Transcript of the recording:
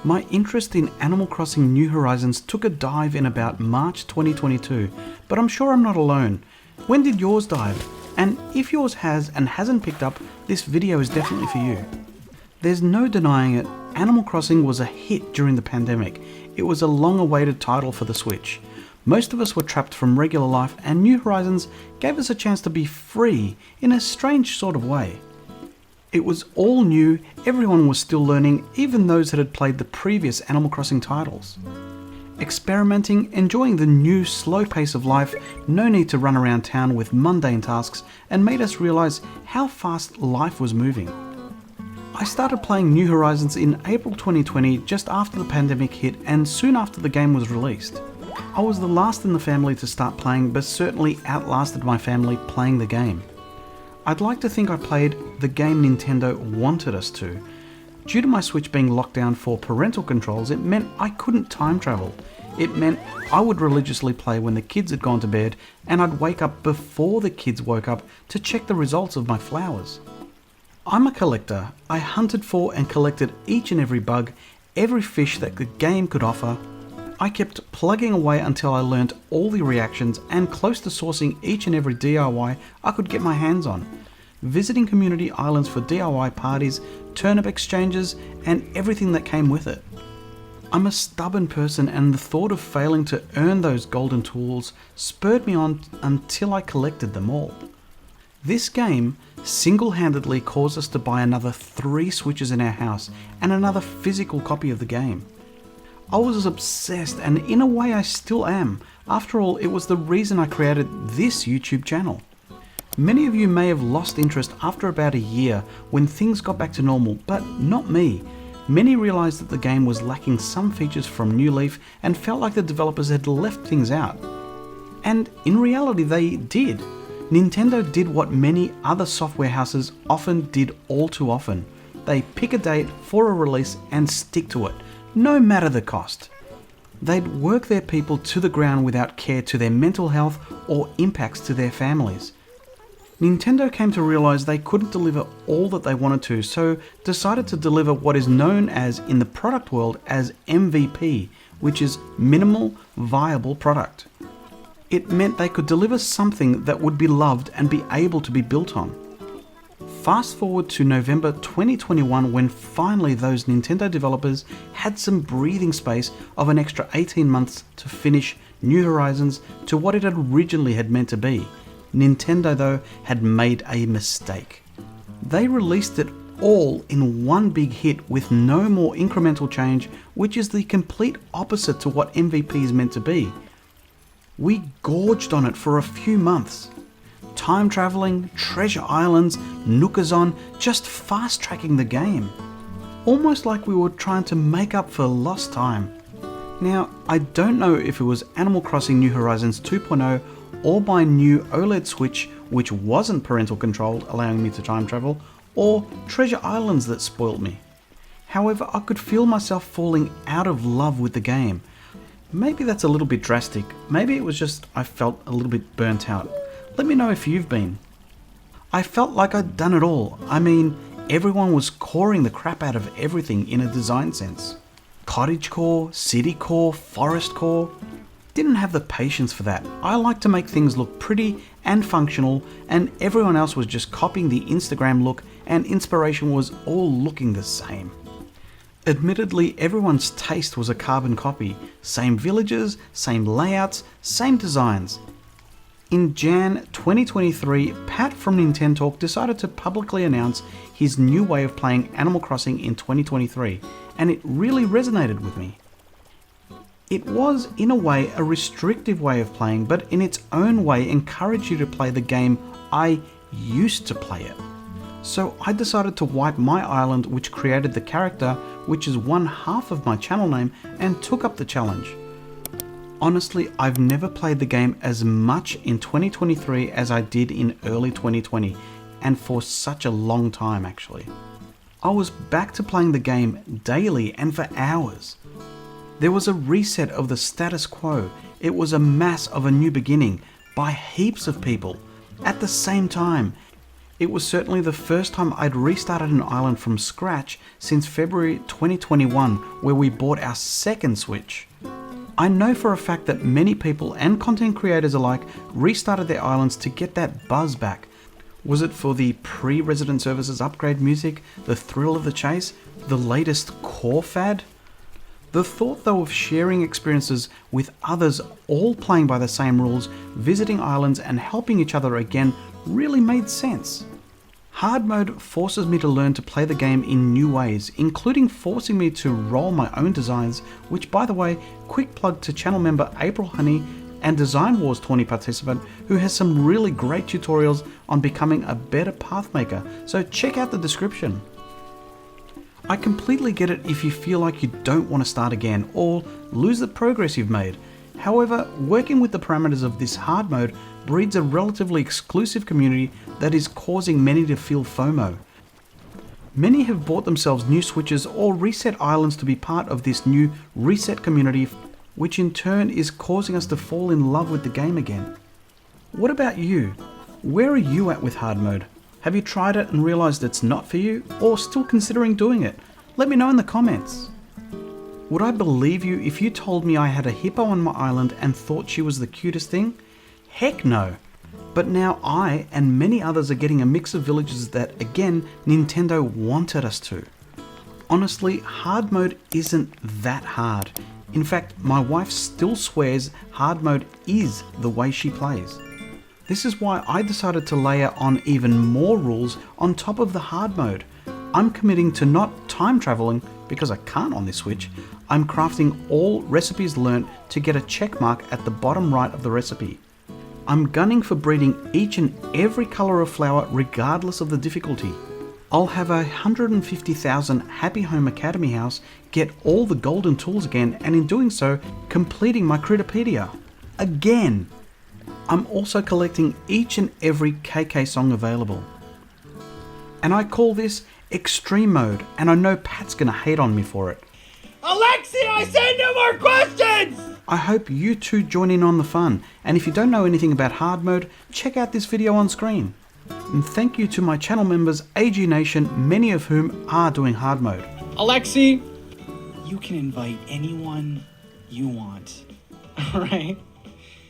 My interest in Animal Crossing New Horizons took a dive in about March 2022, but I'm sure I'm not alone. When did yours dive? And if yours has and hasn't picked up, this video is definitely for you. There's no denying it, Animal Crossing was a hit during the pandemic. It was a long-awaited title for the Switch. Most of us were trapped from regular life, and New Horizons gave us a chance to be free in a strange sort of way. It was all new, everyone was still learning, even those that had played the previous Animal Crossing titles. Experimenting, enjoying the new slow pace of life, no need to run around town with mundane tasks, and made us realise how fast life was moving. I started playing New Horizons in April 2020, just after the pandemic hit and soon after the game was released. I was the last in the family to start playing, but certainly outlasted my family playing the game. I'd like to think I played the game Nintendo wanted us to. Due to my Switch being locked down for parental controls, it meant I couldn't time travel. It meant I would religiously play when the kids had gone to bed, and I'd wake up before the kids woke up to check the results of my flowers. I'm a collector. I hunted for and collected each and every bug, every fish that the game could offer. I kept plugging away until I learnt all the reactions and close to sourcing each and every DIY I could get my hands on, visiting community islands for DIY parties, turnip exchanges, and everything that came with it. I'm a stubborn person, and the thought of failing to earn those golden tools spurred me on until I collected them all. This game single-handedly caused us to buy another 3 Switches in our house and another physical copy of the game. I was obsessed, and in a way I still am. After all, it was the reason I created this YouTube channel. Many of you may have lost interest after about a year when things got back to normal, but not me. Many realised that the game was lacking some features from New Leaf and felt like the developers had left things out. And in reality they did. Nintendo did what many other software houses often did all too often. They pick a date for a release and stick to it, no matter the cost. They'd work their people to the ground without care to their mental health or impacts to their families. Nintendo came to realise they couldn't deliver all that they wanted to, so decided to deliver what is known as, in the product world, as MVP, which is Minimal Viable Product. It meant they could deliver something that would be loved and be able to be built on. Fast forward to November 2021, when finally those Nintendo developers had some breathing space of an extra 18 months to finish New Horizons to what it originally had meant to be. Nintendo, though, had made a mistake. They released it all in one big hit with no more incremental change, which is the complete opposite to what MVP is meant to be. We gorged on it for a few months. Time traveling, treasure islands, Nookazon, just fast tracking the game. Almost like we were trying to make up for lost time. Now, I don't know if it was Animal Crossing New Horizons 2.0 or my new OLED Switch, which wasn't parental controlled, allowing me to time travel, or Treasure Islands that spoilt me. However, I could feel myself falling out of love with the game. Maybe that's a little bit drastic. Maybe it was just I felt a little bit burnt out. Let me know if you've been. I felt like I'd done it all. I mean, everyone was coring the crap out of everything in a design sense. Cottagecore, citycore, forestcore. Didn't have the patience for that. I like to make things look pretty and functional, and everyone else was just copying the Instagram look, and inspiration was all looking the same. Admittedly, everyone's taste was a carbon copy. Same villages, same layouts, same designs. In Jan 2023, Pat from Nintentalk decided to publicly announce his new way of playing Animal Crossing in 2023, and it really resonated with me. It was, in a way, a restrictive way of playing, but in its own way encouraged you to play the game I used to play it. So I decided to wipe my island, which created the character, which is one half of my channel name, and took up the challenge. Honestly, I've never played the game as much in 2023 as I did in early 2020, and for such a long time actually. I was back to playing the game daily and for hours. There was a reset of the status quo. It was a mass of a new beginning by heaps of people at the same time. It was certainly the first time I'd restarted an island from scratch since February 2021, where we bought our second Switch. I know for a fact that many people and content creators alike restarted their islands to get that buzz back. Was it for the pre-resident services upgrade music, the thrill of the chase, the latest core fad? The thought though of sharing experiences with others all playing by the same rules, visiting islands and helping each other again really made sense. Hard mode forces me to learn to play the game in new ways, including forcing me to roll my own designs, which by the way, quick plug to channel member April Honey and Design Wars 20 participant who has some really great tutorials on becoming a better pathmaker, so check out the description. I completely get it if you feel like you don't want to start again or lose the progress you've made. However, working with the parameters of this hard mode breeds a relatively exclusive community that is causing many to feel FOMO. Many have bought themselves new Switches or reset islands to be part of this new reset community, which in turn is causing us to fall in love with the game again. What about you? Where are you at with hard mode? Have you tried it and realized it's not for you, or still considering doing it? Let me know in the comments. Would I believe you if you told me I had a hippo on my island and thought she was the cutest thing? Heck no. But now I and many others are getting a mix of villages that, again, Nintendo wanted us to. Honestly, hard mode isn't that hard. In fact, my wife still swears hard mode is the way she plays. This is why I decided to layer on even more rules on top of the hard mode. I'm committing to not time traveling, because I can't on this Switch. I'm crafting all recipes learnt to get a check mark at the bottom right of the recipe. I'm gunning for breeding each and every colour of flower regardless of the difficulty. I'll have 150,000 Happy Home Academy house, get all the golden tools again, and in doing so, completing my Critterpedia. Again! I'm also collecting each and every KK song available. And I call this Extreme Mode, and I know Pat's gonna hate on me for it. Alexi, I said no more questions! I hope you too join in on the fun, and if you don't know anything about hard mode, check out this video on screen. And thank you to my channel members, AG Nation, many of whom are doing hard mode. Alexi, you can invite anyone you want, alright?